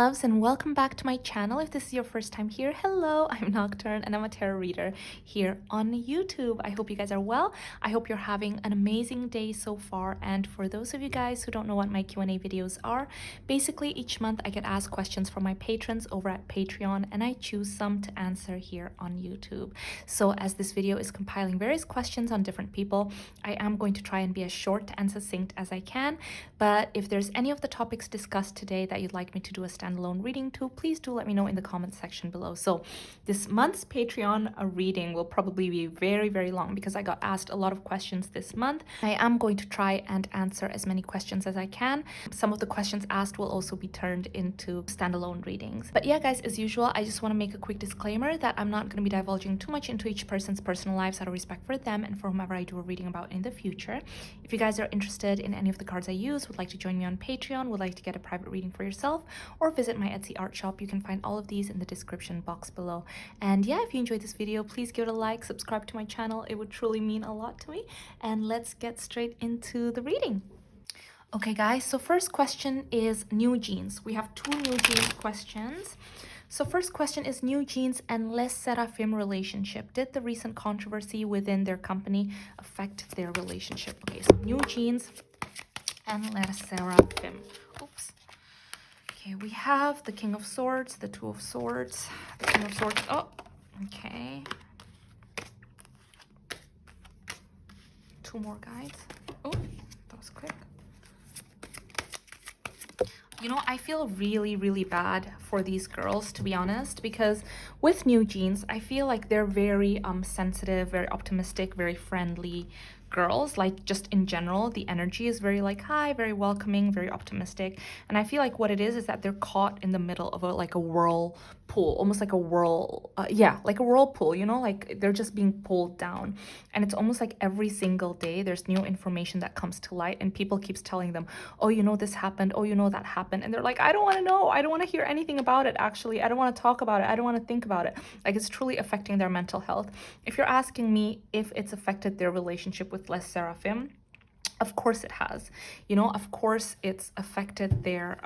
loves, and welcome back to my channel. If this is your first time here, hello, I'm Nocturne and I'm a tarot reader here on YouTube. I hope you guys are well. I hope you're having an amazing day so far. And for those of you guys who don't know what my Q&A videos are, basically each month I get asked questions from my patrons over at Patreon and I choose some to answer here on YouTube. So as this video is compiling various questions on different people, I am going to try and be as short and succinct as I can. But if there's any of the topics discussed today that you'd like me to do a standalone reading to, please do let me know in the comment section below. So this month's Patreon reading will probably be very, very long because I got asked a lot of questions this month. I am going to try and answer as many questions as I can. Some of the questions asked will also be turned into standalone readings. But yeah, guys, as usual, I just want to make a quick disclaimer that I'm not going to be divulging too much into each person's personal lives out of respect for them and for whomever I do a reading about in the future. If you guys are interested in any of the cards I use, would like to join me on Patreon, would like to get a private reading for yourself, or visit my Etsy art shop, you can find all of these in the description box below. And yeah, if you enjoyed this video, please give it a like, subscribe to my channel. It would truly mean a lot to me. And let's get straight into the reading. Okay, guys, so first question is Newjeans. We have two Newjeans questions. So first question is Newjeans and Le Sserafim relationship. Did the recent controversy within their company affect their relationship? Okay, so Newjeans and Le Sserafim. Oops. Okay, we have the King of Swords, the Two of Swords, the King of Swords. Oh, okay. Two more guides. Oh, that was quick. You know, I feel really, really bad for these girls, to be honest, because with Newjeans, I feel like they're very sensitive, very optimistic, very friendly girls. Like, just in general, the energy is very like, hi, very welcoming, very optimistic. And I feel like what it is that they're caught in the middle of a whirlpool, almost like a like a whirlpool, you know, like they're just being pulled down. And it's almost like every single day there's new information that comes to light and people keeps telling them, oh, you know, this happened, oh, you know, that happened. And they're like, I don't want to know, I don't want to hear anything about it. Actually, I don't want to talk about it, I don't want to think about it. Like, it's truly affecting their mental health. If you're asking me if it's affected their relationship with Le Sserafim, of course it has. You know, of course it's affected their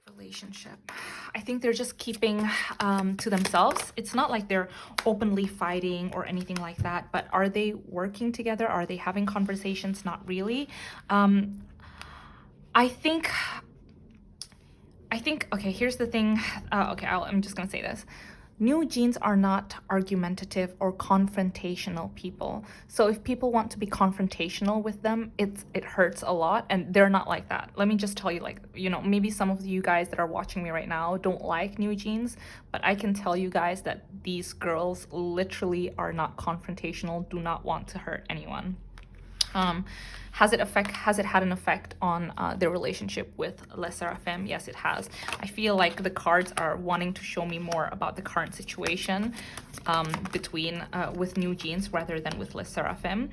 relationship. I think they're just keeping to themselves. It's not like they're openly fighting or anything like that, but are they working together? Are they having conversations? Not really. I think, okay, here's the thing. I'm just gonna say this. Newjeans are not argumentative or confrontational people. So if people want to be confrontational with them, it hurts a lot, and they're not like that. Let me just tell you, like, you know, maybe some of you guys that are watching me right now don't like Newjeans, but I can tell you guys that these girls literally are not confrontational, do not want to hurt anyone. Has it had an effect on their relationship with Le Sserafim? Yes, it has. I feel like the cards are wanting to show me more about the current situation with Newjeans rather than with Le Sserafim.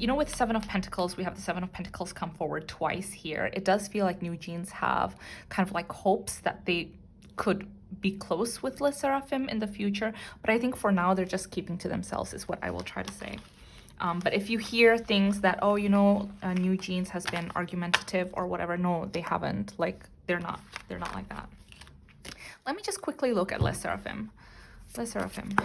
You know, with Seven of Pentacles, we have the Seven of Pentacles come forward twice here. It does feel like Newjeans have kind of like hopes that they could be close with Le Sserafim in the future, but I think for now they're just keeping to themselves is what I will try to say. But if you hear things that, oh, you know, Newjeans has been argumentative or whatever, no, they haven't. Like, they're not like that. Let me just quickly look at Le Sserafim. Le Sserafim.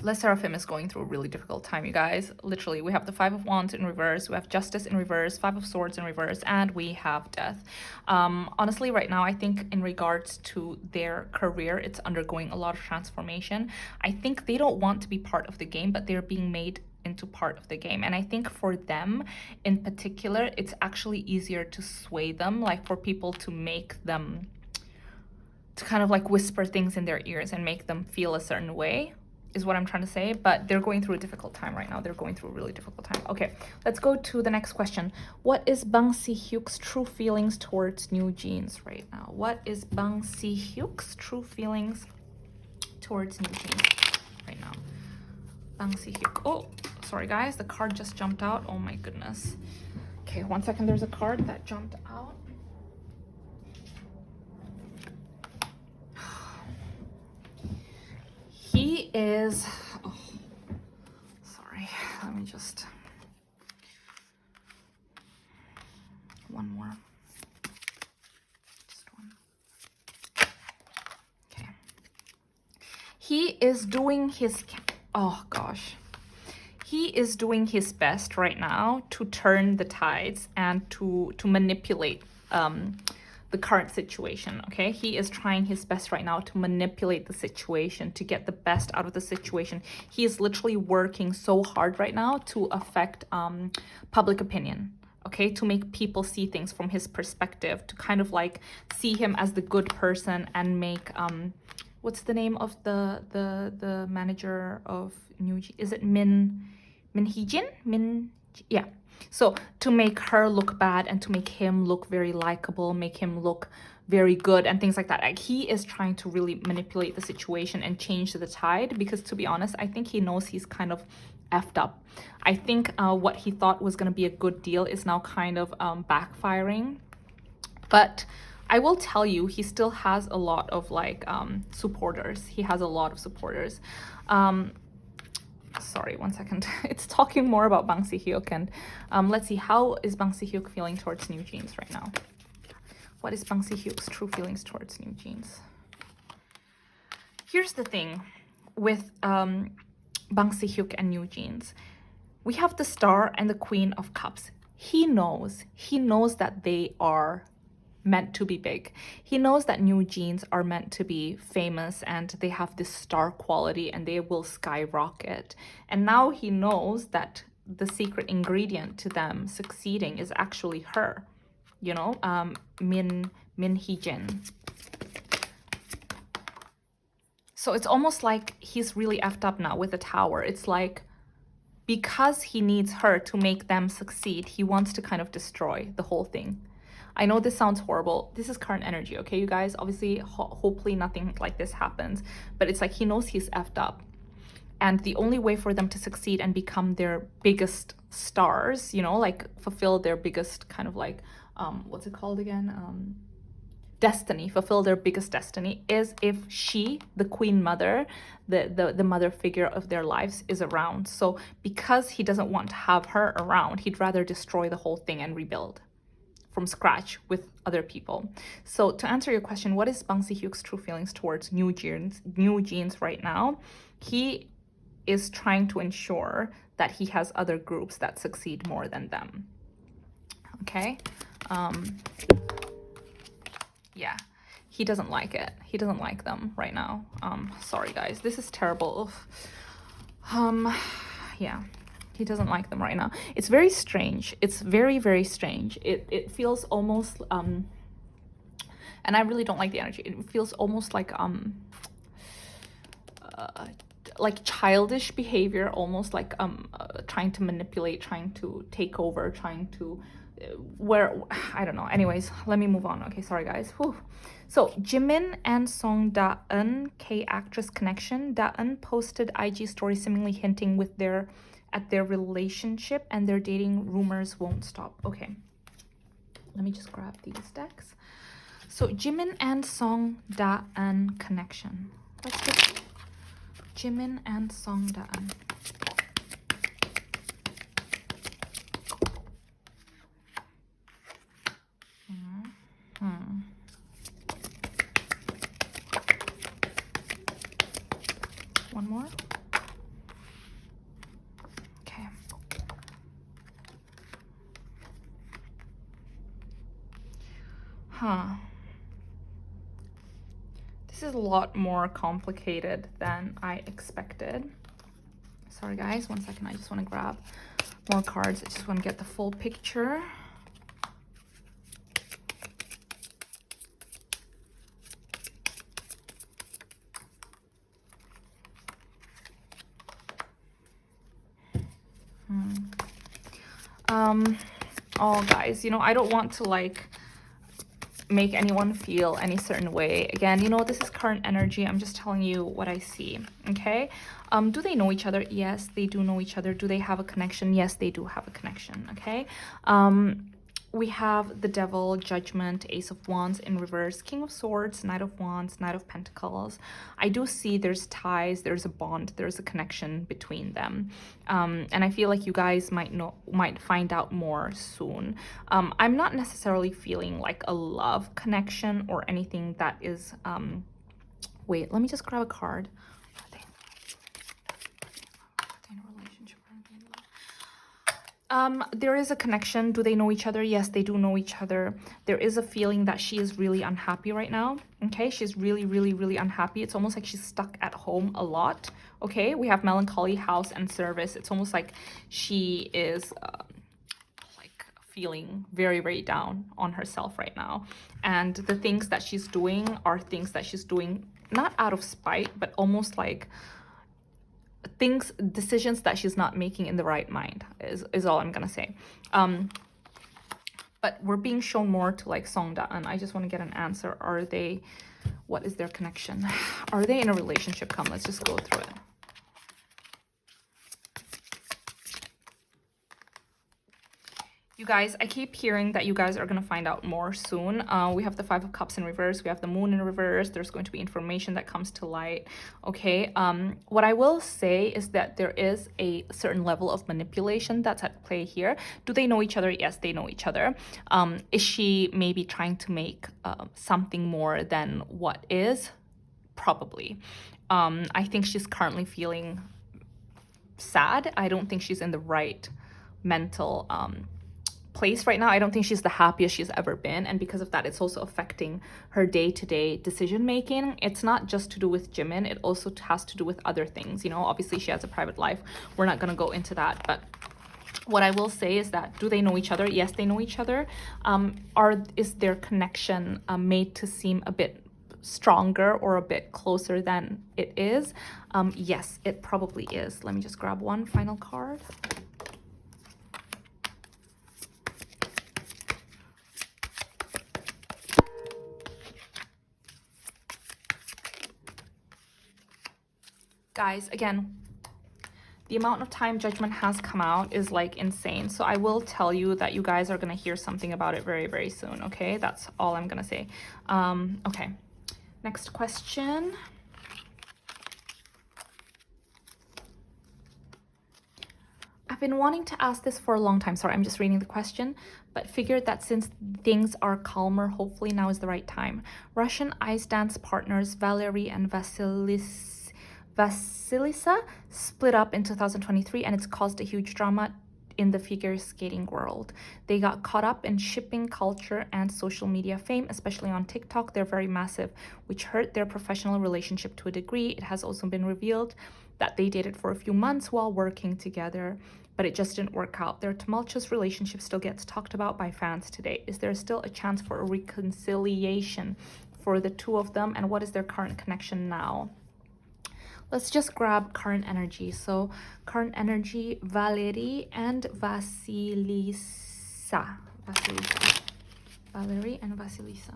Le Sserafim is going through a really difficult time, you guys. Literally, we have the Five of Wands in reverse, we have Justice in reverse, Five of Swords in reverse, and we have Death. Honestly, right now, I think in regards to their career, it's undergoing a lot of transformation. I think they don't want to be part of the game, but they're being made into part of the game. And I think for them in particular, it's actually easier to sway them, like for people to make them, to kind of like whisper things in their ears and make them feel a certain way, is what I'm trying to say. But they're going through a difficult time right now. They're going through a really difficult time. Okay, let's go to the next question. What is Bang Si-Hyuk's true feelings towards Newjeans right now? What is Bang Si-Hyuk's true feelings towards Newjeans right now? Bang Si-Hyuk. Oh, sorry guys, the card just jumped out. Oh my goodness. Okay, 1 second. There's a card that jumped out. he is, oh, sorry, let me just, one more, just one. Okay. He is doing his, oh gosh. He is doing his best right now to turn the tides and to manipulate the current situation, okay? He is trying his best right now to manipulate the situation, to get the best out of the situation. He is literally working so hard right now to affect public opinion, okay? To make people see things from his perspective, to kind of like see him as the good person and make, what's the name of the manager of Newjeans? Is it Min Heejin? Yeah. So to make her look bad and to make him look very likable, make him look very good and things like that. Like, he is trying to really manipulate the situation and change the tide, because to be honest, I think he knows he's kind of effed up. I think what he thought was going to be a good deal is now kind of backfiring. But I will tell you, he still has a lot of like supporters. He has a lot of supporters. Sorry, one second. It's talking more about Bang Si-Hyuk, and let's see, how is Bang Si-Hyuk feeling towards Newjeans right now? What is Bang Si-Hyuk's true feelings towards Newjeans? Here's the thing with Bang Si-Hyuk and Newjeans. We have the star and the queen of cups. He knows that they are meant to be big. He knows that Newjeans are meant to be famous and they have this star quality and they will skyrocket. And now he knows that the secret ingredient to them succeeding is actually her, you know, Min Heejin. So it's almost like he's really effed up now with the tower. It's like, because he needs her to make them succeed, he wants to kind of destroy the whole thing. I know this sounds horrible. This is current energy, okay, you guys? Obviously, hopefully nothing like this happens. But it's like he knows he's effed up. And the only way for them to succeed and become their biggest stars, you know, like fulfill their biggest kind of like, what's it called again? Destiny, fulfill their biggest destiny, is if she, the queen mother, the mother figure of their lives, is around. So because he doesn't want to have her around, he'd rather destroy the whole thing and rebuild from scratch with other people. So to answer your question, what is Bang Si-Hyuk's true feelings towards Newjeans right now? He is trying to ensure that he has other groups that succeed more than them. Okay? Yeah. He doesn't like it. He doesn't like them right now. Sorry guys, this is terrible. Yeah. He doesn't like them right now. It's very strange. It's very, very strange. It feels almost, and I really don't like the energy. It feels almost like childish behavior, almost like trying to manipulate, trying to take over, trying to, I don't know. Anyways, let me move on. Okay, sorry guys. Whew. So Jimin and Song Daeun K-actress connection. Daeun posted IG story seemingly hinting at their relationship, and their dating rumors won't stop. Okay, let me just grab these decks. So Jimin and Song Daeun connection. Let's get Jimin and Song Daeun. One more. This is a lot more complicated than I expected. Sorry guys, one second. I just want to grab more cards. I just want to get the full picture. Oh guys, you know, I don't want to like make anyone feel any certain way. Again, you know, this is current energy. I'm just telling you what I see, okay? Do they know each other? Yes, they do know each other. Do they have a connection? Yes, they do have a connection, okay? we have the Devil, Judgment, Ace of Wands in reverse, King of Swords, Knight of Wands, Knight of Pentacles. I do see there's ties, there's a bond, there's a connection between them. And I feel like you guys might find out more soon. I'm not necessarily feeling like a love connection or anything that is, wait, let me just grab a card. There is a connection. Do they know each other? Yes, they do know each other. There is a feeling that she is really unhappy right now. Okay, she's really, really, really unhappy. It's almost like she's stuck at home a lot. Okay, we have melancholy, house, and service. It's almost like she is like feeling very, very down on herself right now. And the things that she's doing are things that she's doing not out of spite, but almost like decisions that she's not making in the right mind is all I'm gonna say. But we're being shown more to like Songda, and I just want to get an answer. What is their connection? Are they in a relationship? Come, let's just go through it. You guys, I keep hearing that you guys are going to find out more soon. We have the Five of Cups in reverse. We have the Moon in reverse. There's going to be information that comes to light. Okay. What I will say is that there is a certain level of manipulation that's at play here. Do they know each other? Yes, they know each other. Is she maybe trying to make something more than what is? Probably. I think she's currently feeling sad. I don't think she's in the right mental place right now. I don't think she's the happiest she's ever been, and because of that, it's also affecting her day-to-day decision making. It's not just to do with Jimin, it also has to do with other things. You know, obviously she has a private life. We're not going to go into that, but what I will say is that, do they know each other? Yes, they know each other. Is their connection made to seem a bit stronger or a bit closer than it is? Yes, it probably is. Let me just grab one final card. Guys, again, the amount of time Judgment has come out is like insane. So I will tell you that you guys are going to hear something about it very, very soon. Okay, that's all I'm going to say. Okay, next question. I've been wanting to ask this for a long time. Sorry, I'm just reading the question, but figured that since things are calmer, hopefully now is the right time. Russian ice dance partners Valeriy and Vasilisa split up in 2023, and it's caused a huge drama in the figure skating world. They got caught up in shipping culture and social media fame, especially on TikTok. They're very massive, which hurt their professional relationship to a degree. It has also been revealed that they dated for a few months while working together, but it just didn't work out. Their tumultuous relationship still gets talked about by fans today. Is there still a chance for a reconciliation for the two of them, and what is their current connection now? Let's just grab current energy. So current energy, Valeriy and Vasilisa. Valeriy and Vasilisa.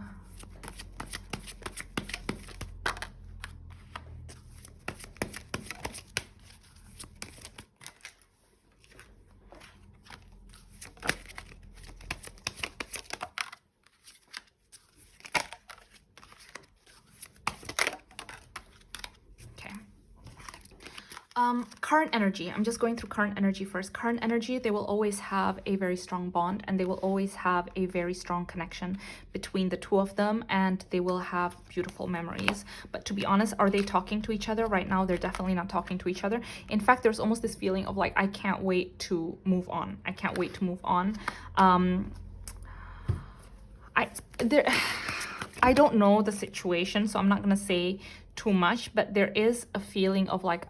Current energy. I'm just going through current energy first. Current energy, they will always have a very strong bond, and they will always have a very strong connection between the two of them, and they will have beautiful memories. But to be honest, are they talking to each other? Right now, they're definitely not talking to each other. In fact, there's almost this feeling of like, I can't wait to move on. I can't wait to move on. I don't know the situation, so I'm not gonna say too much, but there is a feeling of like,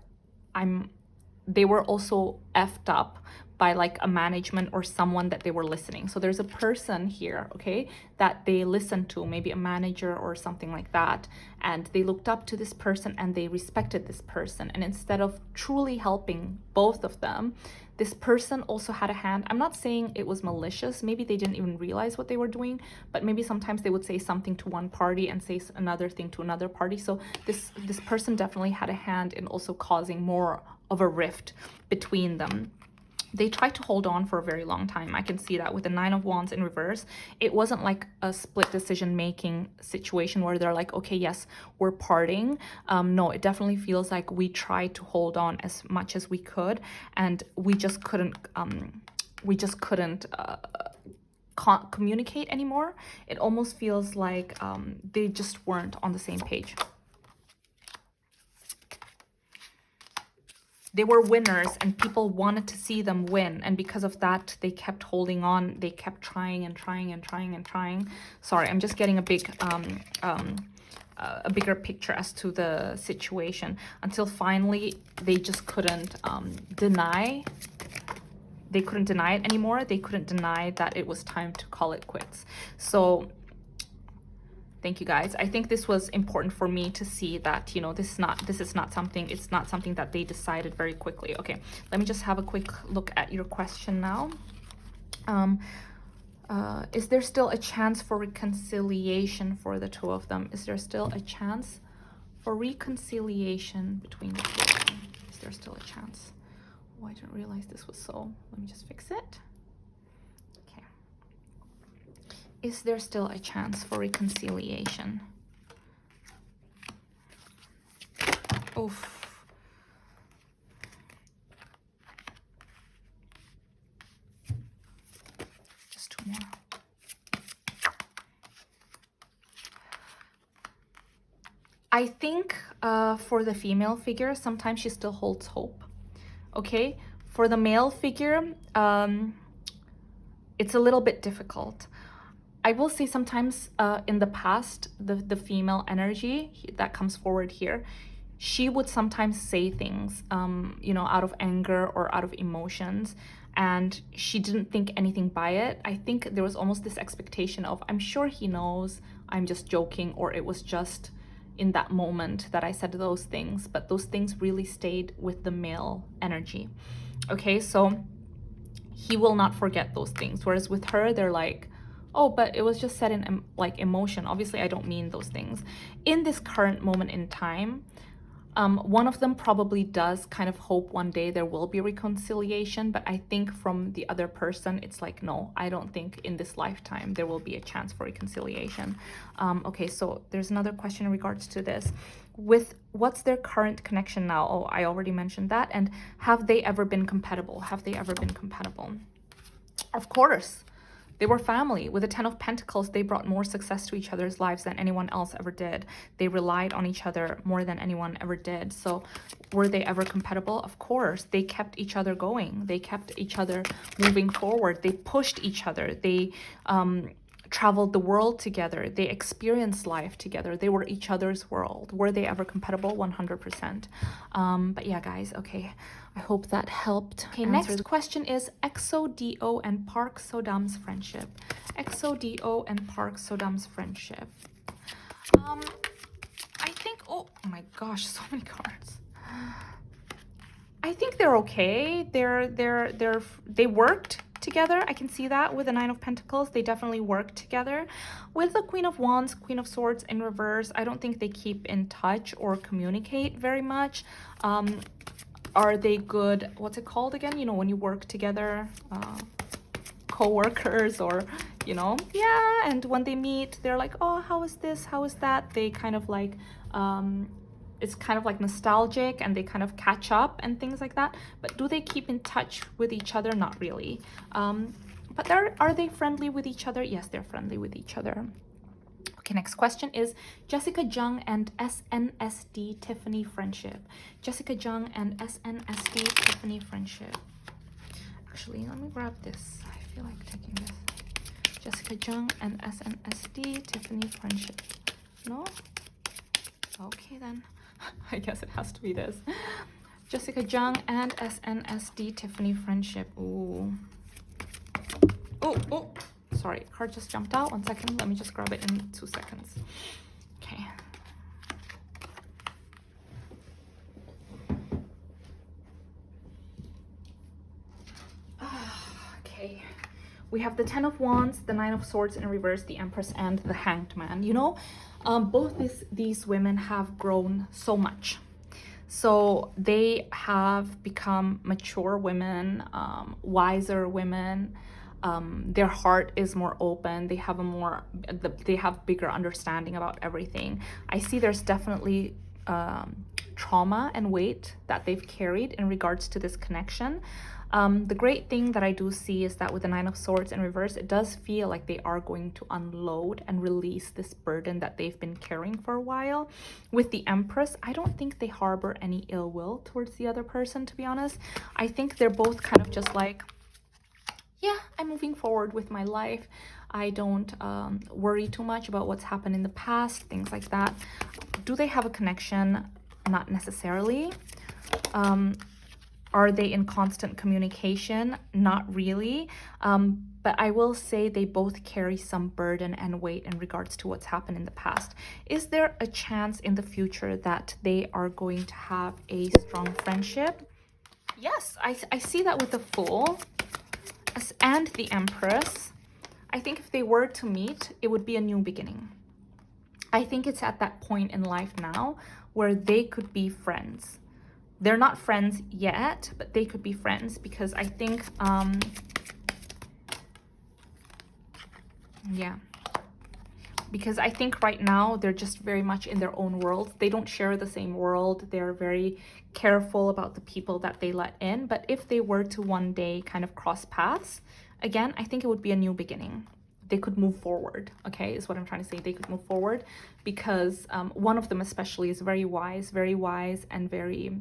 they were also effed up by like a management or someone that they were listening. So there's a person here, okay, that they listened to, maybe a manager or something like that, and they looked up to this person and they respected this person. And instead of truly helping both of them, this person also had a hand. I'm not saying it was malicious. Maybe they didn't even realize what they were doing, but maybe sometimes they would say something to one party and say another thing to another party. So this person definitely had a hand in also causing more of a rift between them. they tried to hold on for a very long time. I can see that with the Nine of Wands in reverse. It wasn't like a split decision making situation where they're like, okay, yes, we're parting. No, it definitely feels like we tried to hold on as much as we could, and we just couldn't communicate anymore. It almost feels like they just weren't on the same page. They were winners and people wanted to see them win, and because of that they kept holding on. They kept trying and trying and trying and trying. Sorry, I'm just getting a bigger picture as to the situation, until finally they just couldn't deny it anymore. They couldn't deny that it was time to call it quits. So thank you guys. I think this was important for me to see that, you know, it's not something that they decided very quickly. Okay, let me just have a quick look at your question now. Is there still a chance for reconciliation for the two of them? Is there still a chance for reconciliation between the two of them? Is there still a chance? Oh, I didn't realize this was so. Let me just fix it. Is there still a chance for reconciliation? Oof. Just two more. I think for the female figure, sometimes she still holds hope. Okay? For the male figure, it's a little bit difficult. I will say sometimes in the past, the female energy that comes forward here, she would sometimes say things, you know, out of anger or out of emotions, and she didn't think anything by it. I think there was almost this expectation of, I'm sure he knows, I'm just joking, or it was just in that moment that I said those things, but those things really stayed with the male energy. Okay, so he will not forget those things, whereas with her, they're like, oh, but it was just said in like emotion. Obviously, I don't mean those things. In this current moment in time, one of them probably does kind of hope one day there will be reconciliation, but I think from the other person, it's like, no, I don't think in this lifetime there will be a chance for reconciliation. Okay, so there's another question in regards to this. With what's their current connection now? Oh, I already mentioned that. And have they ever been compatible? Have they ever been compatible? Of course. They were family. With the Ten of Pentacles, they brought more success to each other's lives than anyone else ever did. They relied on each other more than anyone ever did. So were they ever compatible? Of course. They kept each other going. They kept each other moving forward. They pushed each other. They traveled the world together. They experienced life together. They were each other's world. Were they ever compatible? 100%. But yeah, guys, okay. I hope that helped. Okay, next question is Exo D.O and Park So-dam's friendship. Exo D.O and Park So-dam's friendship. I think, oh my gosh, so many cards. I think they're okay. They worked together. I can see that with the Nine of Pentacles. They definitely work together. With the Queen of Wands, Queen of Swords in reverse, I don't think they keep in touch or communicate very much. Are they good, what's it called again? You know, when you work together, co-workers, or, you know, yeah. And when they meet, they're like, oh, how is this? How is that? They kind of like, it's kind of like nostalgic, and they kind of catch up and things like that. But do they keep in touch with each other? Not really. But are they friendly with each other? Yes, they're friendly with each other. Okay, next question is Jessica Jung and SNSD Tiffany friendship. Jessica Jung and SNSD Tiffany friendship. Actually, let me grab this. I feel like taking this. Jessica Jung and SNSD Tiffany friendship. No? Okay, then. I guess it has to be this. Jessica Jung and SNSD Tiffany friendship. Ooh. Oh, oh. Sorry, card just jumped out. 1 second. Let me just grab it in 2 seconds. Okay. Okay. We have the Ten of Wands, the Nine of Swords in reverse, the Empress, and the Hanged Man. You know, both these women have grown so much. So they have become mature women, wiser women. Their heart is more open. They have they have bigger understanding about everything. I see there's definitely trauma and weight that they've carried in regards to this connection. The great thing that I do see is that with the Nine of Swords in reverse, it does feel like they are going to unload and release this burden that they've been carrying for a while. With the Empress, I don't think they harbor any ill will towards the other person, to be honest. I think they're both kind of just like, yeah, I'm moving forward with my life. I don't worry too much about what's happened in the past, things like that. Do they have a connection? Not necessarily. Are they in constant communication? Not really. But I will say they both carry some burden and weight in regards to what's happened in the past. Is there a chance in the future that they are going to have a strong friendship? Yes, I see that with the Fool and the Empress. I think if they were to meet, it would be a new beginning. I think it's at that point in life now where they could be friends. They're not friends yet, but they could be friends, because I think, yeah. Because I think right now they're just very much in their own world. They don't share the same world. They're very careful about the people that they let in. But if they were to one day kind of cross paths, again, I think it would be a new beginning. They could move forward, okay, is what I'm trying to say. They could move forward because one of them especially is very wise and very,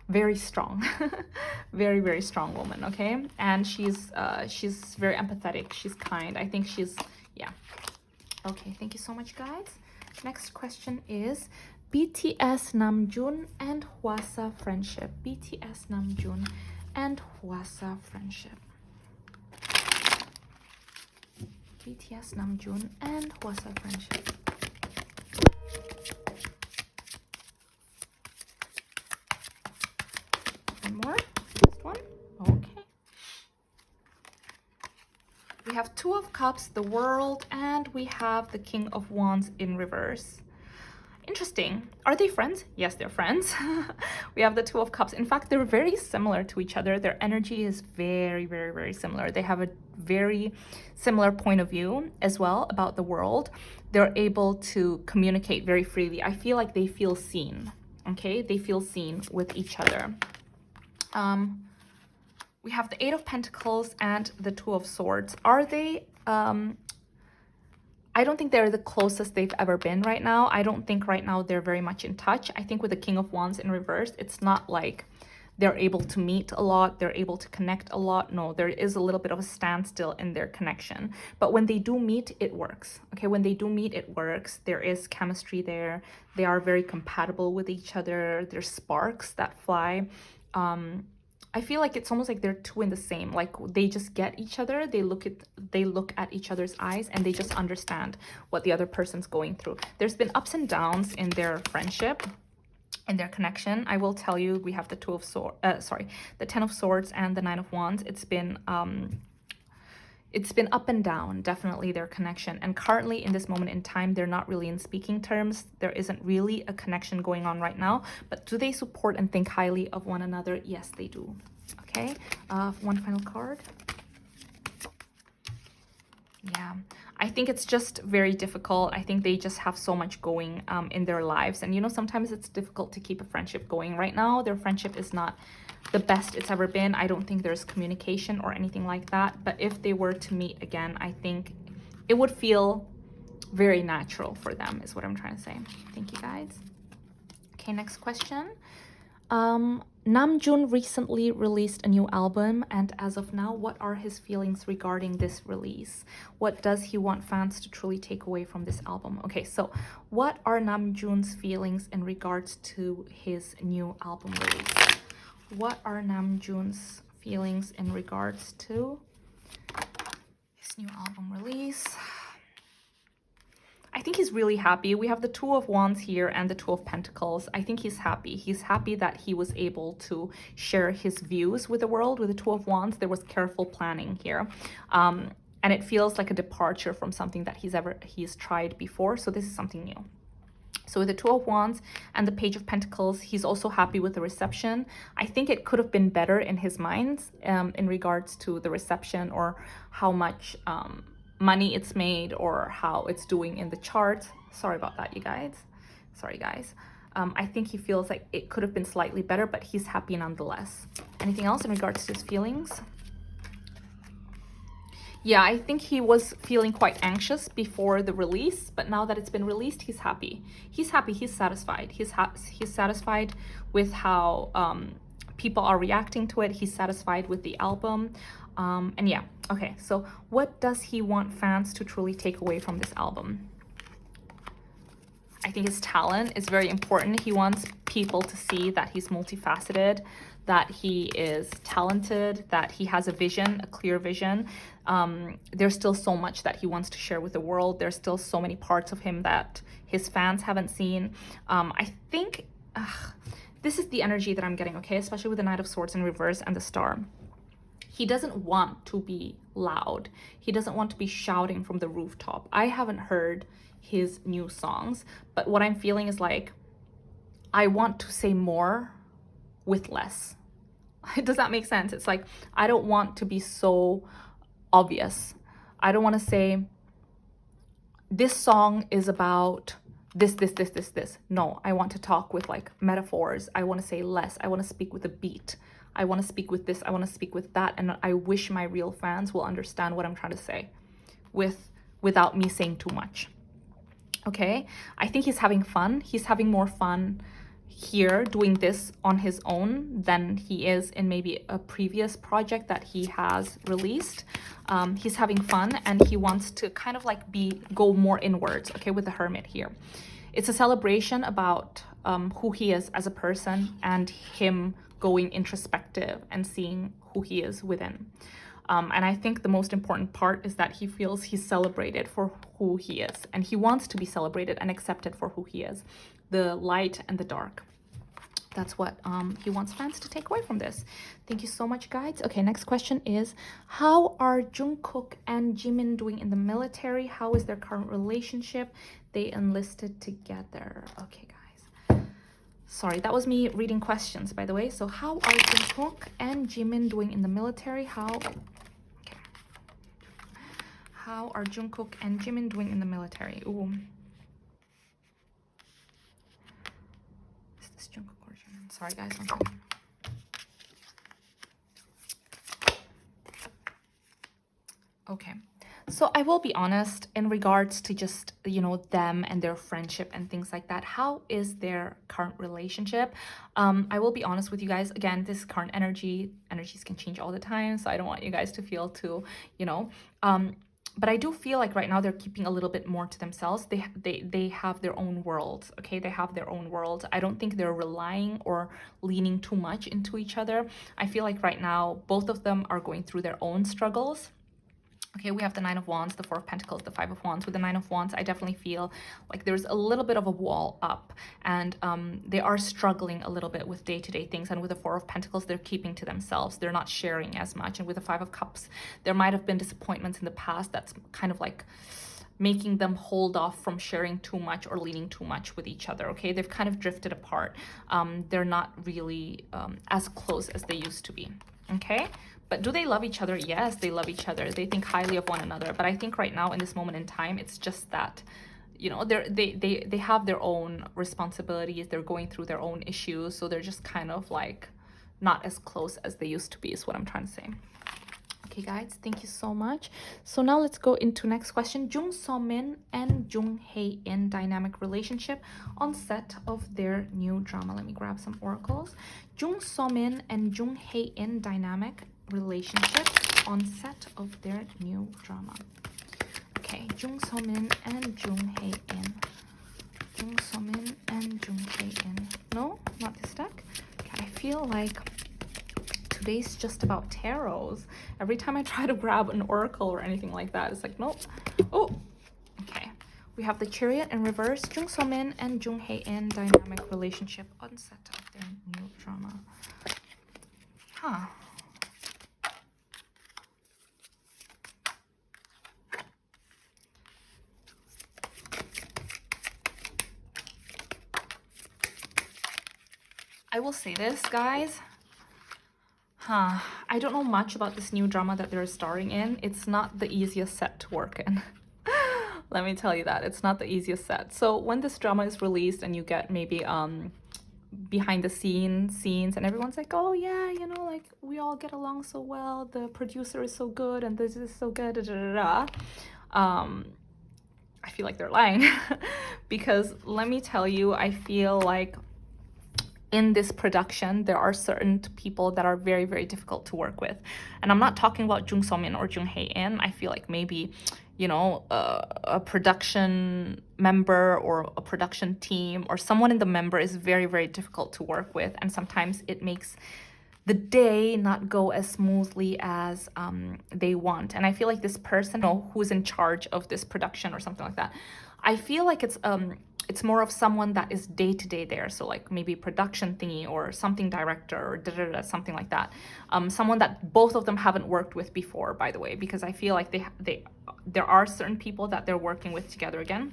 very strong. Very, very strong woman, okay? And she's very empathetic. She's kind. I think she's, yeah. Okay, thank you so much, guys. Next question is BTS Namjoon and Hwasa friendship. BTS Namjoon and Hwasa friendship. BTS Namjoon and Hwasa friendship. One more. Last one. Okay. We have Two of Cups, the World, and we have the King of Wands in reverse. Interesting. Are they friends? Yes, they're friends. We have the Two of Cups. In fact, they're very similar to each other. Their energy is very, very, very similar. They have a very similar point of view as well about the world. They're able to communicate very freely. I feel like they feel seen. Okay, they feel seen with each other. We have the Eight of Pentacles and the Two of Swords. Are they I don't think they're the closest they've ever been right now. I don't think right now they're very much in touch. I think with the King of Wands in reverse, it's not like they're able to meet a lot, they're able to connect a lot. No, there is a little bit of a standstill in their connection. But when they do meet, it works. Okay, when they do meet, it works. There is chemistry there. They are very compatible with each other. There's sparks that fly. I feel like it's almost like they're two in the same. Like they just get each other, they look at each other's eyes, and they just understand what the other person's going through. There's been ups and downs in their friendship, in their connection. I will tell you, we have the the Ten of Swords and the Nine of Wands. It's been up and down, definitely, their connection. And currently in this moment in time, they're not really in speaking terms. There isn't really a connection going on right now. But do they support and think highly of one another? Yes, they do. Okay, one final card. Yeah, I think it's just very difficult. I think they just have so much going in their lives. And, you know, sometimes it's difficult to keep a friendship going. Right now, their friendship is not the best it's ever been. I don't think there's communication or anything like that. But if they were to meet again, I think it would feel very natural for them, is what I'm trying to say. Thank you, guys. Okay, next question. Namjoon recently released a new album, and as of now, what are his feelings regarding this release? What does he want fans to truly take away from this album? Okay, so what are Namjoon's feelings in regards to his new album release? What are Namjoon's feelings in regards to his new album release? I think he's really happy. We have the Two of Wands here and the Two of Pentacles. I think he's happy. He's happy that he was able to share his views with the world. With the Two of Wands, there was careful planning here. And it feels like a departure from something that he's tried before. So this is something new. So with the Two of Wands and the Page of Pentacles, he's also happy with the reception. I think it could have been better in his mind in regards to the reception, or how much money it's made, or how it's doing in the chart. Sorry about that, you guys. Sorry, guys. I think he feels like it could have been slightly better, but he's happy nonetheless. Anything else in regards to his feelings? Yeah, I think he was feeling quite anxious before the release, but now that it's been released, he's happy. He's happy, he's satisfied. He's satisfied with how people are reacting to it. He's satisfied with the album. And yeah, okay, so what does he want fans to truly take away from this album? I think his talent is very important. He wants people to see that he's multifaceted, that he is talented, that he has a vision, a clear vision. There's still so much that he wants to share with the world. There's still so many parts of him that his fans haven't seen. I think this is the energy that I'm getting, okay? Especially with the Knight of Swords in reverse and the Star. He doesn't want to be loud. He doesn't want to be shouting from the rooftop. I haven't heard his new songs, but what I'm feeling is like, I want to say more with less. Does that make sense? It's like, I don't want to be so obvious. I don't want to say, this song is about this. No, I want to talk with like metaphors. I want to say less. I want to speak with a beat. I want to speak with this. I want to speak with that. And I wish my real fans will understand what I'm trying to say without me saying too much. Okay, I think he's having fun. He's having more fun here doing this on his own than he is in maybe a previous project that he has released. He's having fun, and he wants to kind of like go more inwards, okay, with the Hermit here. It's a celebration about who he is as a person, and him going introspective and seeing who he is within. And I think the most important part is that he feels he's celebrated for who he is, and he wants to be celebrated and accepted for who he is, the light and the dark. That's what he wants fans to take away from this. Thank you so much, guys. Okay, next question is, how are Jungkook and Jimin doing in the military? How is their current relationship? They enlisted together. Okay, guys. Sorry, that was me reading questions, by the way. So how are Jungkook and Jimin doing in the military? How are Jungkook and Jimin doing in the military? Ooh. Is this Jungkook or Jimin? Sorry, guys. One second. Okay. So I will be honest in regards to just, you know, them and their friendship and things like that. How is their current relationship? I will be honest with you guys. Again, this current energies can change all the time. So I don't want you guys to feel too, you know, but I do feel like right now they're keeping a little bit more to themselves. They have their own world, okay? They have their own world. I don't think they're relying or leaning too much into each other. I feel like right now, both of them are going through their own struggles. Okay, we have the Nine of Wands, the Four of Pentacles, the Five of Wands. With the Nine of Wands, I definitely feel like there's a little bit of a wall up, and they are struggling a little bit with day-to-day things. And with the Four of Pentacles, they're keeping to themselves. They're not sharing as much. And with the Five of Cups, there might have been disappointments in the past that's kind of like making them hold off from sharing too much or leaning too much with each other, okay? They've kind of drifted apart. They're not really as close as they used to be, okay? But do they love each other? Yes, they love each other. They think highly of one another. But I think right now in this moment in time, it's just that, you know, they have their own responsibilities. They're going through their own issues. So they're just kind of like not as close as they used to be is what I'm trying to say. Okay, guys, thank you so much. So now let's go into next question. Jung Somin and Jung Hye In dynamic relationship on set of their new drama. Let me grab some oracles. Jung Somin and Jung Hye In dynamic relationship on set of their new drama. Okay, Jung Somin and Jung Hye In. Jung Somin and Jung Hye In. No, not this deck. Okay, I feel like today's just about tarots. Every time I try to grab an oracle or anything like that, it's like, nope. Oh, okay. We have the Chariot in reverse. Jung Somin and Jung Hye In dynamic relationship on set of their new drama. Huh. I will say this, guys. I don't know much about this new drama that they're starring in. It's not the easiest set to work in. Let me tell you that. It's not the easiest set. So when this drama is released and you get maybe behind the scenes and everyone's like, oh yeah, you know, like we all get along so well, the producer is so good and this is so good, da, da, da, da. I feel like they're lying. Because let me tell you, I feel like in this production, there are certain people that are very, very difficult to work with. And I'm not talking about Jung Somin or Jung Hye Yoon. I feel like maybe, you know, a production member or a production team or someone in the member is very, very difficult to work with. And sometimes it makes the day not go as smoothly as they want. And I feel like this person, you know, who's in charge of this production or something like that, I feel like it's more of someone that is day-to-day there. So like maybe production thingy or something director or da-da-da, something like that. Someone that both of them haven't worked with before, by the way, because I feel like there are certain people that they're working with together again.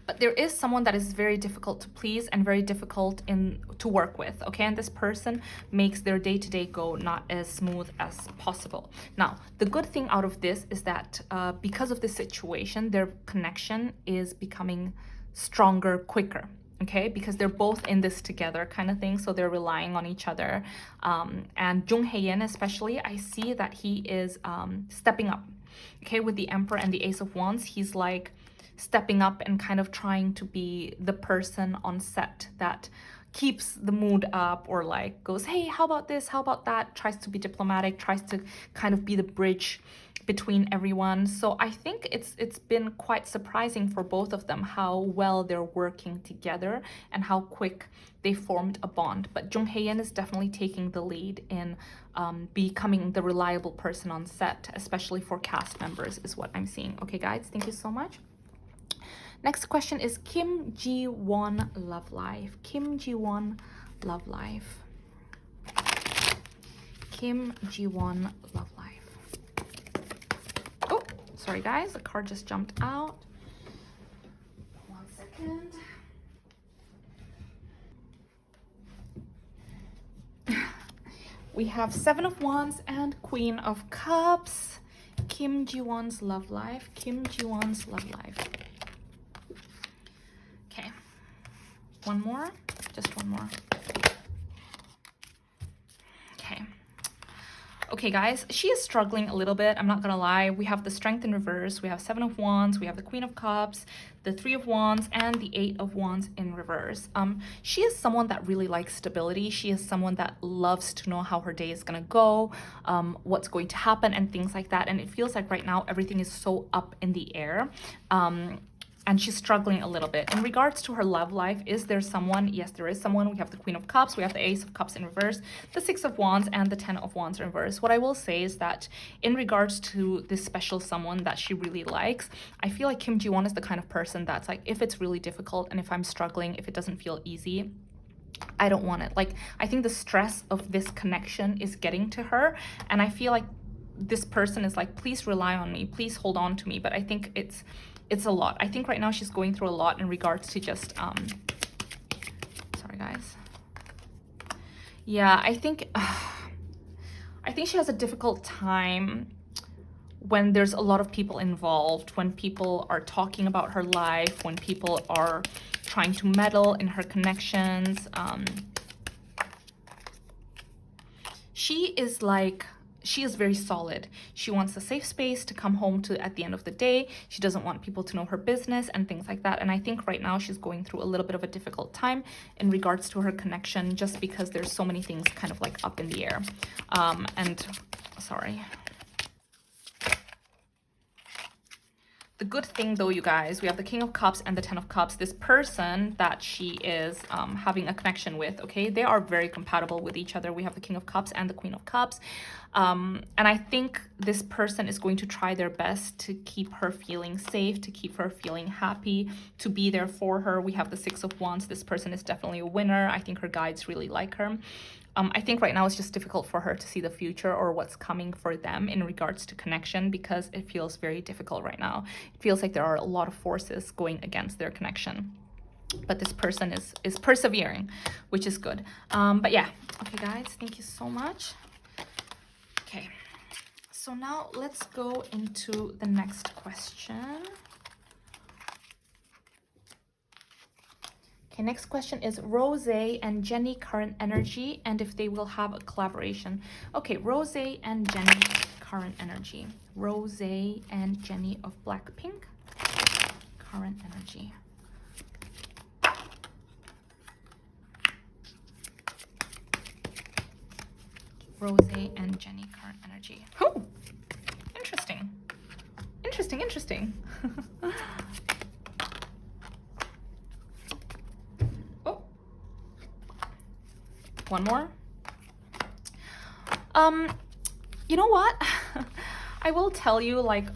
But there is someone that is very difficult to please and very difficult to work with, okay? And this person makes their day-to-day go not as smooth as possible. Now, the good thing out of this is that because of this situation, their connection is becoming stronger quicker, okay? Because they're both in this together kind of thing, so they're relying on each other. And Jung Hye Yoon especially, I see that he is stepping up, okay? With the Emperor and the Ace of Wands, he's like stepping up and kind of trying to be the person on set that keeps the mood up or like goes, hey, how about this, how about that, tries to be diplomatic, tries to kind of be the bridge between everyone. So I think it's been quite surprising for both of them how well they're working together and how quick they formed a bond. But Jung Hye Yoon is definitely taking the lead in becoming the reliable person on set, especially for cast members is what I'm seeing. Okay guys, thank you so much. Next question is Kim Jiwon love life. Kim Jiwon love life. Kim Jiwon love life. Oh, sorry guys, the card just jumped out. 1 second. We have 7 of Wands and Queen of Cups. Kim Jiwon's love life. Kim Jiwon's love life. One more, just one more. Okay guys, she is struggling a little bit, I'm not gonna lie. We have the Strength in reverse, we have 7 of Wands, we have the Queen of Cups, the 3 of Wands, and the 8 of Wands in reverse. She is someone that really likes stability. She is someone that loves to know how her day is gonna go, what's going to happen and things like that. And it feels like right now everything is so up in the air. And she's struggling a little bit. In regards to her love life, is there someone? Yes, there is someone. We have the Queen of Cups, we have the Ace of Cups in reverse, the 6 of Wands, and the 10 of Wands in reverse. What I will say is that in regards to this special someone that she really likes, I feel like Kim Jiwon is the kind of person that's like, if it's really difficult and if I'm struggling, if it doesn't feel easy, I don't want it. Like, I think the stress of this connection is getting to her, and I feel like this person is like, please rely on me, please hold on to me. But I think it's a lot. I think right now she's going through a lot in regards to just sorry guys. Yeah, I think she has a difficult time when there's a lot of people involved, when people are talking about her life, when people are trying to meddle in her connections. She is very solid. She wants a safe space to come home to at the end of the day. She doesn't want people to know her business and things like that. And I think right now she's going through a little bit of a difficult time in regards to her connection, just because there's so many things kind of like up in the air. Sorry. The good thing though, you guys, we have the King of Cups and the 10 of Cups. This person that she is having a connection with, okay, they are very compatible with each other. We have the King of Cups and the Queen of Cups. And I think this person is going to try their best to keep her feeling safe, to keep her feeling happy, to be there for her. We have the 6 of Wands. This person is definitely a winner. I think her guides really like her. I think right now it's just difficult for her to see the future or what's coming for them in regards to connection, because it feels very difficult right now. It feels like there are a lot of forces going against their connection. but this person is persevering, which is good. But yeah, okay guys, thank you so much. Okay, so now let's go into the next question. Okay, next question is Rosé and Jennie current energy and if they will have a collaboration. Okay, Rosé and Jennie current energy. Rosé and Jennie of BLACKPINK current energy. Rosé and Jennie current energy. Oh, interesting. Interesting, interesting. Oh, one more. You know what? I will tell you, like,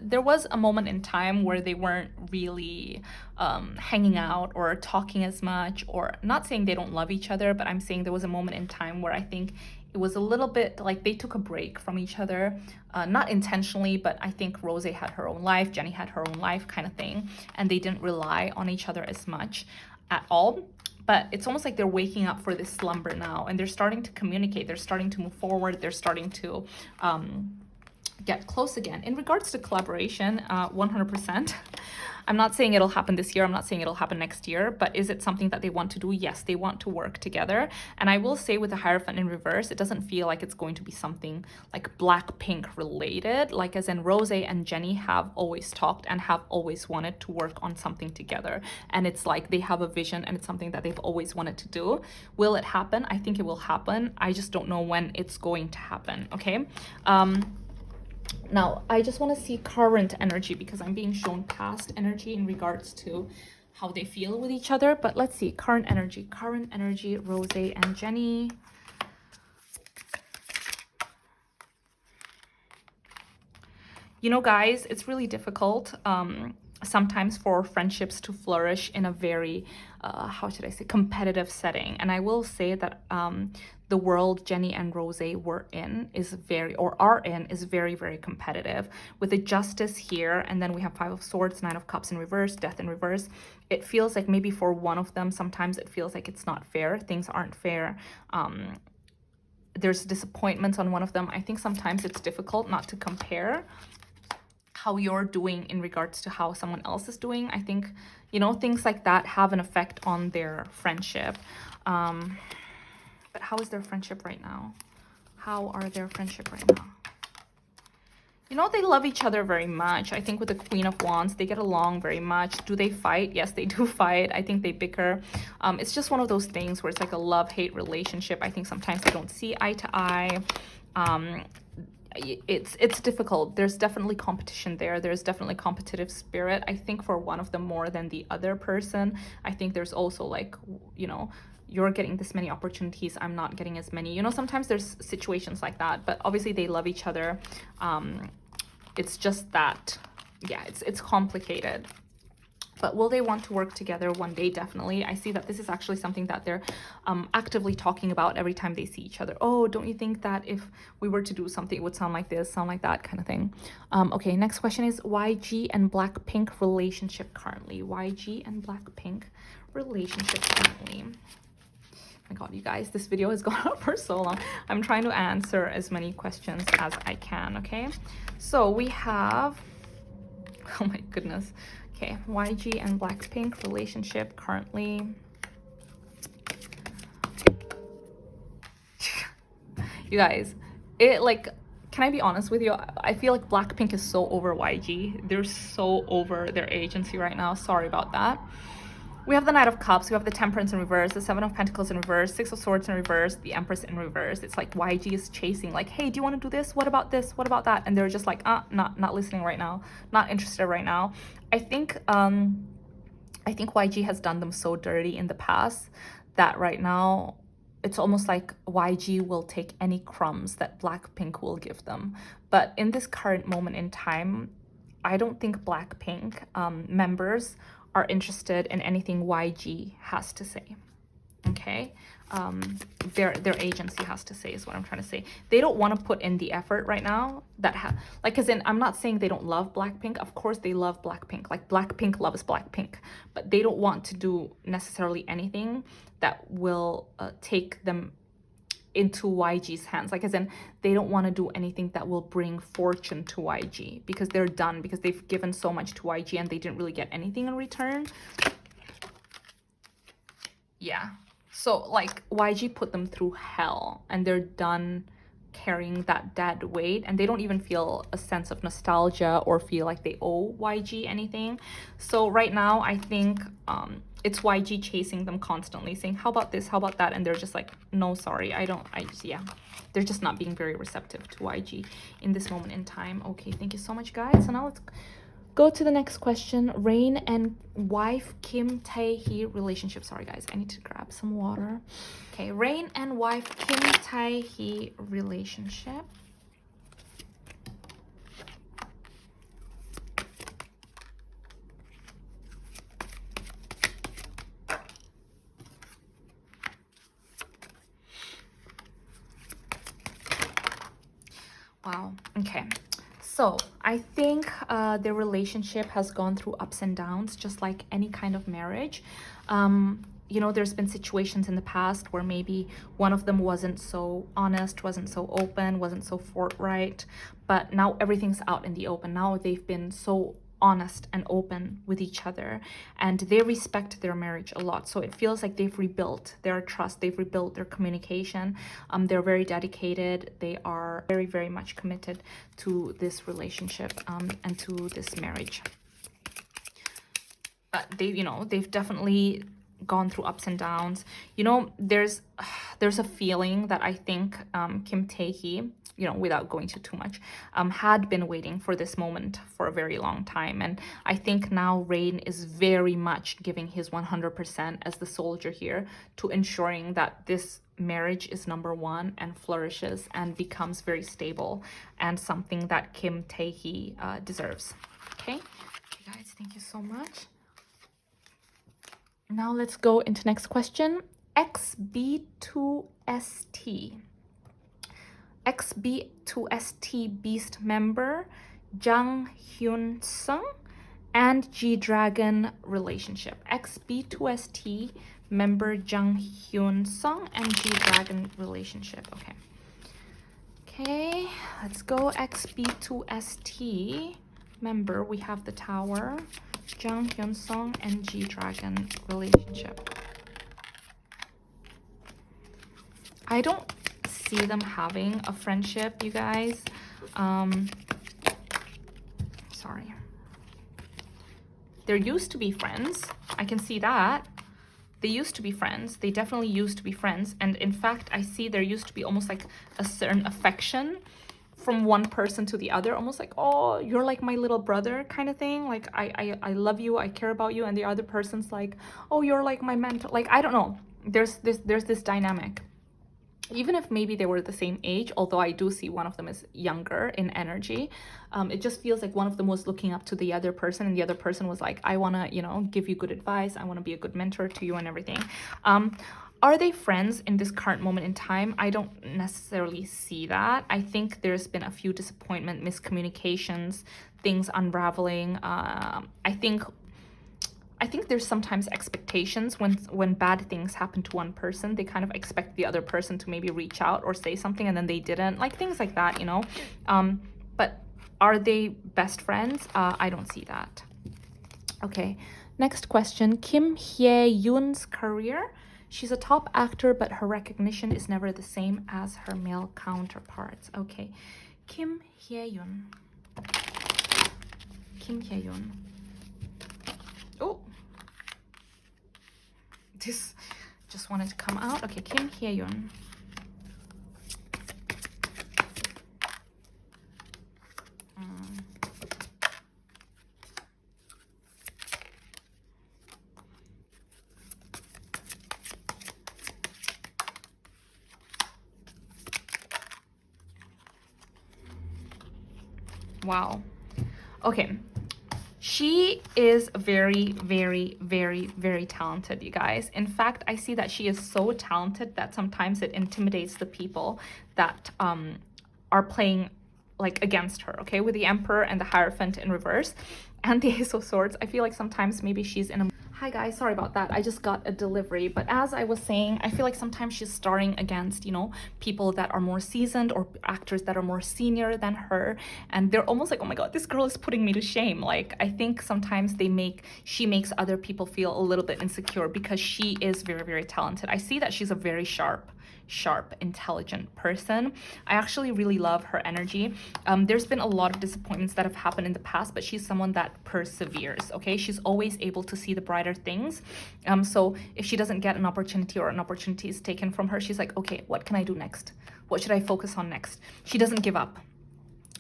there was a moment in time where they weren't really hanging out or talking as much, or not saying they don't love each other, but I'm saying there was a moment in time where I think it was a little bit like they took a break from each other, not intentionally, but I think Rosé had her own life, Jennie had her own life kind of thing, and they didn't rely on each other as much at all. But it's almost like they're waking up for this slumber now, and they're starting to communicate, they're starting to move forward, they're starting to get close again. In regards to collaboration, 100%. I'm not saying it'll happen this year, I'm not saying it'll happen next year, but is it something that they want to do? Yes, they want to work together. And I will say with the Hierophant in reverse, it doesn't feel like it's going to be something like BLACKPINK related, like as in Rosé and Jennie have always talked and have always wanted to work on something together. And it's like they have a vision and it's something that they've always wanted to do. Will it happen? I think it will happen. I just don't know when it's going to happen, okay? Now, I just want to see current energy because I'm being shown past energy in regards to how they feel with each other. But let's see, current energy, Rosé and Jennie. You know, guys, it's really difficult sometimes for friendships to flourish in a very, how should I say, competitive setting. And I will say that the world Jennie and Rosé were in is very, or are in, is very, very competitive. With the Justice here, and then we have Five of Swords, Nine of Cups in reverse, Death in reverse. It feels like maybe for one of them, sometimes it feels like it's not fair. Things aren't fair. There's disappointments on one of them. I think sometimes it's difficult not to compare how you're doing in regards to how someone else is doing. I think, you know, things like that have an effect on their friendship. But how is their friendship right now? How are their friendship right now? You know, they love each other very much. I think with the Queen of Wands, they get along very much. Do they fight? Yes, they do fight. I think they bicker. It's just one of those things where it's like a love-hate relationship. I think sometimes they don't see eye to eye. It's difficult. There's definitely competition there. There's definitely competitive spirit. I think for one of them more than the other person. I think there's also like, you know, you're getting this many opportunities, I'm not getting as many. You know, sometimes there's situations like that, but obviously they love each other. It's just that, yeah, it's complicated. But will they want to work together one day? Definitely. I see that this is actually something that they're actively talking about every time they see each other. Oh, don't you think that if we were to do something, it would sound like this, sound like that kind of thing? Okay, next question is YG and BLACKPINK relationship currently. YG and BLACKPINK relationship currently. Oh my god, you guys, this video has gone on for so long. I'm trying to answer as many questions as I can, okay? So we have, oh my goodness. Okay, YG and BLACKPINK relationship currently. You guys, it like, can I be honest with you? I feel like BLACKPINK is so over YG. They're so over their agency right now. Sorry about that. We have the Knight of Cups, we have the Temperance in reverse, the Seven of Pentacles in reverse, Six of Swords in reverse, the Empress in reverse. It's like YG is chasing, like, hey, do you want to do this? What about this? What about that? And they're just like, not listening right now, not interested right now. I think YG has done them so dirty in the past that right now it's almost like YG will take any crumbs that BLACKPINK will give them. But in this current moment in time, I don't think BLACKPINK members are interested in anything YG has to say. okay? Their agency has to say, is what I'm trying to say. They don't want to put in the effort right now that like, as in, I'm not saying they don't love Blackpink. Of course they love Blackpink, like Blackpink loves Blackpink, but they don't want to do necessarily anything that will take them into YG's hands. Like, as in, they don't want to do anything that will bring fortune to YG, because they're done, because they've given so much to YG and they didn't really get anything in return. Yeah. So, like, YG put them through hell, and they're done carrying that dead weight, and they don't even feel a sense of nostalgia or feel like they owe YG anything. So right now, I think it's YG chasing them constantly, saying, how about this, how about that? And they're just like, no, sorry, yeah. They're just not being very receptive to YG in this moment in time. Okay, thank you so much, guys. So now let's go to the next question. Rain and wife Kim Taehee relationship. Sorry guys, I need to grab some water. Okay, Rain and wife Kim Taehee relationship. Wow, okay. So I think their relationship has gone through ups and downs, just like any kind of marriage. You know, there's been situations in the past where maybe one of them wasn't so honest, wasn't so open, wasn't so forthright, but now everything's out in the open. Now they've been so honest and open with each other, and they respect their marriage a lot. So it feels like they've rebuilt their trust, they've rebuilt their communication. They're very dedicated, they are very, very much committed to this relationship and to this marriage. But they, you know, they've definitely gone through ups and downs. You know, there's a feeling that I think Kim Taehee, you know, without going to too much, had been waiting for this moment for a very long time. And I think now Rain is very much giving his 100% as the soldier here to ensuring that this marriage is number one and flourishes and becomes very stable and something that Kim Taehee deserves. Okay, guys, thank you so much. Now let's go into next question. XB2ST. XB2ST Beast member Jang Hyunseung and G-Dragon relationship. XB2ST member Jang Hyunseung and G-Dragon relationship. Okay. Okay, let's go. XB2ST member, we have the tower, Jang Hyunseung and G-Dragon relationship. I don't see them having a friendship, you guys. Sorry. There used to be friends. I can see that. They used to be friends. They definitely used to be friends. And in fact, I see there used to be almost like a certain affection from one person to the other, almost like, oh, you're like my little brother kind of thing. Like, I love you, I care about you. And the other person's like, oh, you're like my mentor. Like, I don't know. There's this dynamic. Even if maybe they were the same age, although I do see one of them is younger in energy, it just feels like one of them was looking up to the other person, and the other person was like, I want to, you know, give you good advice. I want to be a good mentor to you and everything. Are they friends in this current moment in time? I don't necessarily see that. I think there's been a few disappointment, miscommunications, things unraveling. I think there's sometimes expectations when bad things happen to one person. They kind of expect the other person to maybe reach out or say something, and then they didn't, like things like that, you know. But are they best friends? I don't see that. Okay, next question. Kim Hye Yoon's career. She's a top actor, but her recognition is never the same as her male counterparts. Okay, Kim Hye Yoon. Kim Hye Yoon. Oh, this just wanted to come out. Okay, Kim Hye Yoon. Wow. Okay. She is very, very, very, very talented, you guys. In fact, I see that she is so talented that sometimes it intimidates the people that are playing like against her, okay? With the Emperor and the Hierophant in reverse and the Ace of Swords, I feel like sometimes maybe she's in a... Hi guys, sorry about that. I just got a delivery. But as I was saying, I feel like sometimes she's starring against, you know, people that are more seasoned or actors that are more senior than her. And they're almost like, oh my God, this girl is putting me to shame. Like, I think sometimes she makes other people feel a little bit insecure because she is very, very talented. I see that she's a very sharp, intelligent person. I actually really love her energy. There's been a lot of disappointments that have happened in the past, but she's someone that perseveres, okay? She's always able to see the brighter things. So if she doesn't get an opportunity or an opportunity is taken from her, she's like, okay, what can I do next? What should I focus on next? She doesn't give up.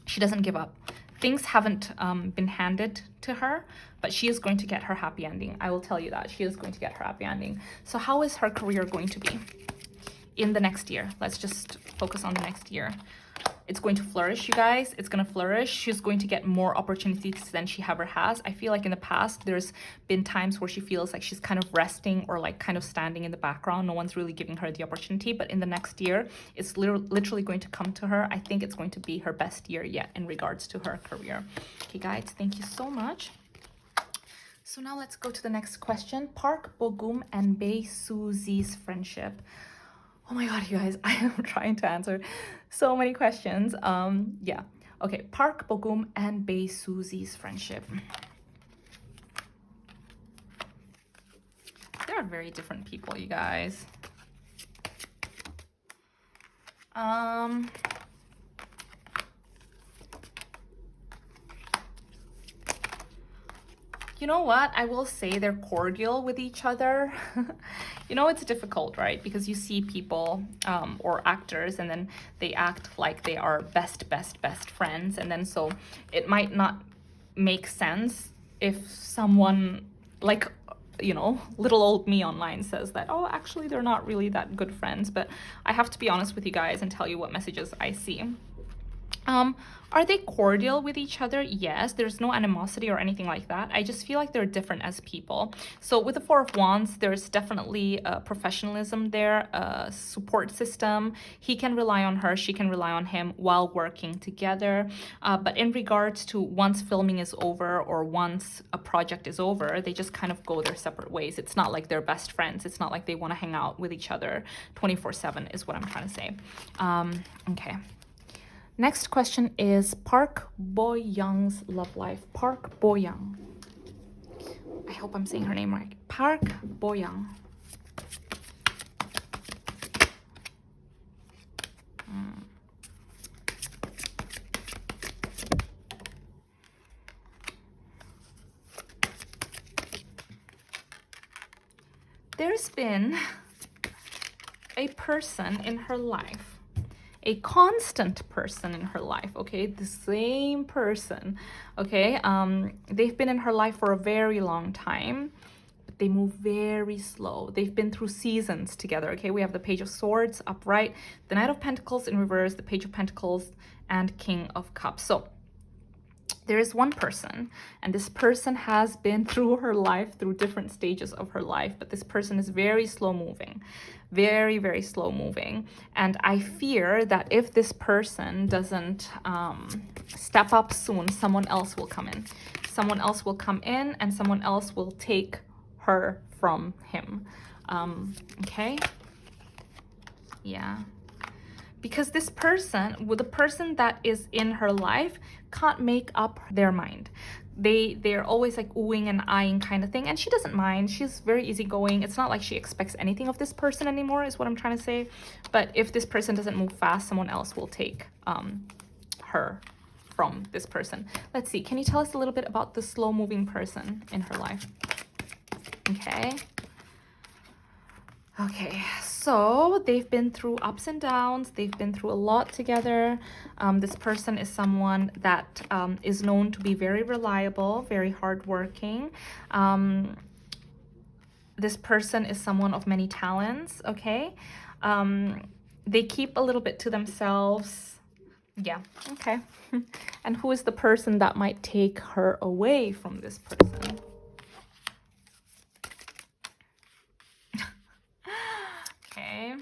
She doesn't give up. Things haven't been handed to her, but she is going to get her happy ending. I will tell you that. She is going to get her happy ending. So how is her career going to be in the next year? Let's just focus on the next year. It's going to flourish, you guys. It's going to flourish. She's going to get more opportunities than she ever has. I feel like in the past, there's been times where she feels like she's kind of resting or like kind of standing in the background. No one's really giving her the opportunity. But in the next year, it's literally going to come to her. I think it's going to be her best year yet in regards to her career. Okay, guys, thank you so much. So now let's go to the next question. Park Bogum and Bae Suzy's friendship. Oh my God, you guys, I am trying to answer so many questions. Yeah. Okay, Park Bogum and Bae Suzy's friendship. They are very different people, you guys. You know what? I will say they're cordial with each other. You know, it's difficult, right? Because you see people or actors and then they act like they are best friends. And then so it might not make sense if someone like, you know, little old me online says that, oh, actually, they're not really that good friends. But I have to be honest with you guys and tell you what messages I see. Are they cordial with each other? Yes, there's no animosity or anything like that. I just feel like they're different as people. So with the Four of Wands, there's definitely professionalism there, a support system. He can rely on her, she can rely on him while working together. But in regards to once filming is over or once a project is over, they just kind of go their separate ways. It's not like they're best friends. It's not like they want to hang out with each other 24/7 is what I'm trying to say. Okay. Next question is Park Boyoung's love life. Park Boyoung. I hope I'm saying her name right. Park Boyoung. There's been a person in her life, a constant person in her life, okay? The same person, okay? They've been in her life for a very long time, but they move very slow. They've been through seasons together, okay? We have the Page of Swords upright, the Knight of Pentacles in reverse, the Page of Pentacles, and King of Cups. So there is one person, and this person has been through her life, through different stages of her life, but this person is very slow moving, very, very slow moving. And I fear that if this person doesn't step up soon, someone else will come in. Someone else will come in and someone else will take her from him. Okay? Yeah. Because this person, with the person that is in her life, can't make up their mind. They're always like oohing and eyeing kind of thing, and she doesn't mind. She's very easygoing. It's not like she expects anything of this person anymore, is what I'm trying to say. But if this person doesn't move fast, someone else will take her from this person. Let's see. Can you tell us a little bit about the slow-moving person in her life? Okay. Okay, so they've been through ups and downs. They've been through a lot together. This person is someone that is known to be very reliable, very hardworking. This person is someone of many talents, okay? They keep a little bit to themselves. Yeah, okay. And who is the person that might take her away from this person? Okay.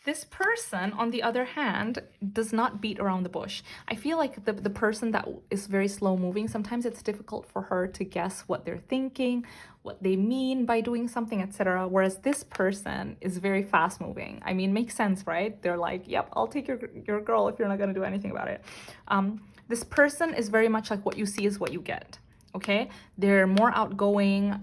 This person, on the other hand, does not beat around the bush. I feel like the person that is very slow moving, sometimes it's difficult for her to guess what they're thinking, what they mean by doing something, etc. Whereas this person is very fast moving. I mean, makes sense, right? They're like, yep, I'll take your girl if you're not going to do anything about it. This person is very much like what you see is what you get, okay? They're more outgoing.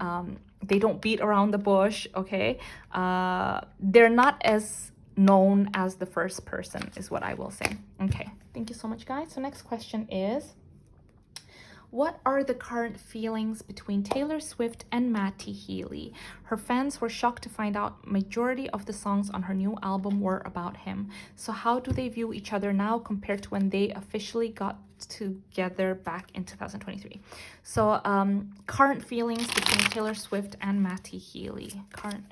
They don't beat around the bush, okay? They're not as known as the first person is what I will say. Okay, thank you so much, guys. So next question is, what are the current feelings between Taylor Swift and Matty Healy? Her fans were shocked to find out majority of the songs on her new album were about him. So how do they view each other now compared to when they officially got together back in 2023? So current feelings between Taylor Swift and Matty Healy. Current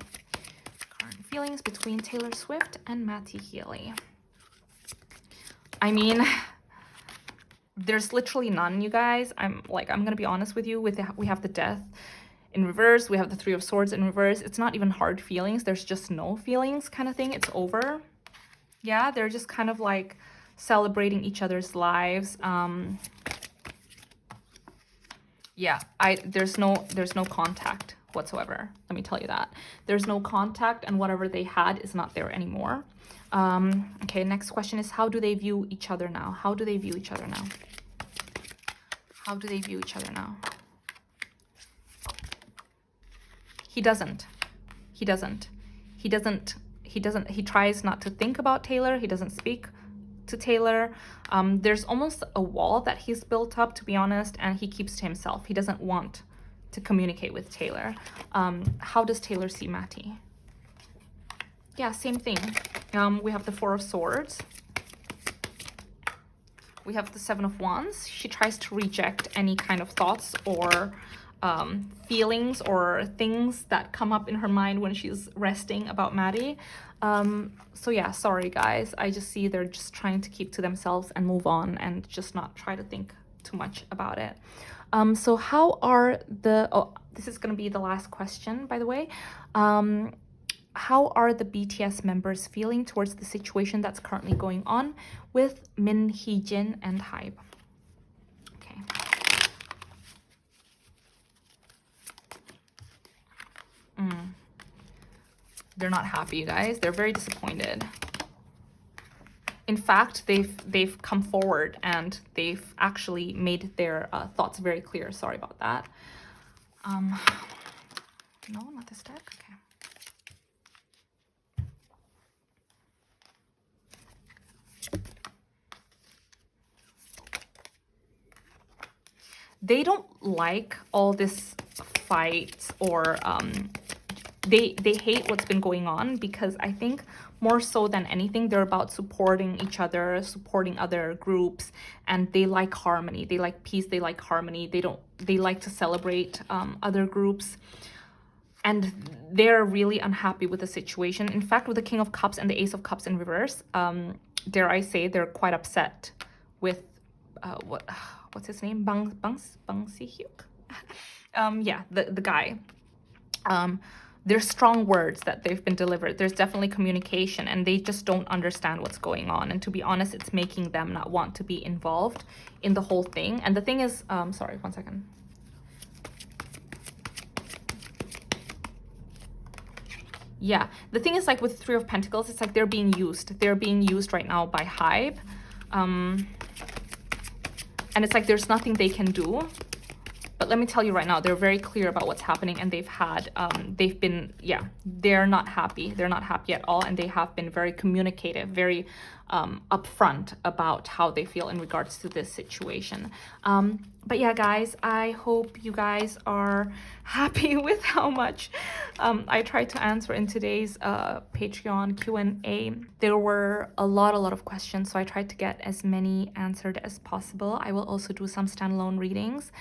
feelings between Taylor Swift and Matty Healy. I mean, there's literally none, you guys. I'm gonna be honest with you. We have the Death in reverse. We have the Three of Swords in reverse. It's not even hard feelings. There's just no feelings kind of thing. It's over. Yeah, they're just kind of like celebrating each other's lives. Yeah, there's no contact whatsoever. Let me tell you that. There's no contact, and whatever they had is not there anymore. Okay, next question is, how do they view each other now? How do they view each other now? How do they view each other now? He doesn't. He doesn't. He doesn't. He doesn't. He tries not to think about Taylor. He doesn't speak to Taylor. There's almost a wall that he's built up, to be honest, and he keeps to himself. He doesn't want to communicate with Taylor. How does Taylor see Matty? Yeah, same thing. We have the Four of Swords. We have the Seven of Wands. She tries to reject any kind of thoughts or feelings or things that come up in her mind when she's resting about Matty. So yeah, sorry guys. I just see they're just trying to keep to themselves and move on and just not try to think too much about it. So how are the... Oh, this is going to be the last question, by the way. How are the BTS members feeling towards the situation that's currently going on with Min Heejin and HYBE? Okay. They're not happy, you guys. They're very disappointed. In fact, they've come forward and they've actually made their thoughts very clear. Sorry about that. No, not this deck. Okay. They don't like all this fights or they hate what's been going on, because I think more so than anything, they're about supporting each other, supporting other groups, and they like harmony. They like peace. They like harmony. They like to celebrate other groups. And they're really unhappy with the situation. In fact, with the King of Cups and the Ace of Cups in reverse, dare I say, they're quite upset with what's his name? Bang Si-Hyuk? Yeah, the guy. There's strong words that they've been delivered. There's definitely communication, and they just don't understand what's going on. And to be honest, it's making them not want to be involved in the whole thing. And the thing is, sorry, one second. Yeah, the thing is, like with Three of Pentacles, it's like they're being used. They're being used right now by HYBE. And it's like there's nothing they can do. But let me tell you right now, they're very clear about what's happening, and they've been, yeah, they're not happy. They're not happy at all, and they have been very communicative, very upfront about how they feel in regards to this situation. But yeah, guys, I hope you guys are happy with how much I tried to answer in today's Patreon Q&A. There were a lot of questions, so I tried to get as many answered as possible. I will also do some standalone readings.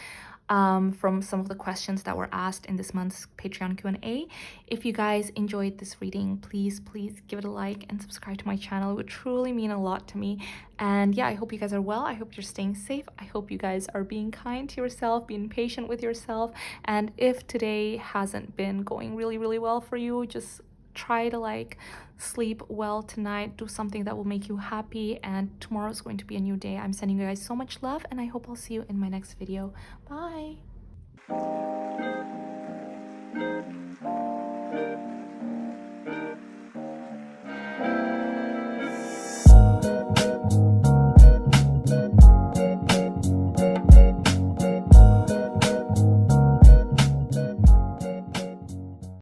from some of the questions that were asked in this month's Patreon Q&A. If you guys enjoyed this reading, please give it a like and subscribe to my channel. It would truly mean a lot to me. And yeah, I hope you guys are well. I hope you're staying safe. I hope you guys are being kind to yourself, being patient with yourself. And if today hasn't been going really well for you, just try to like sleep well tonight, do something that will make you happy, and tomorrow is going to be a new day. I'm sending you guys so much love, and I hope I'll see you in my next video. Bye.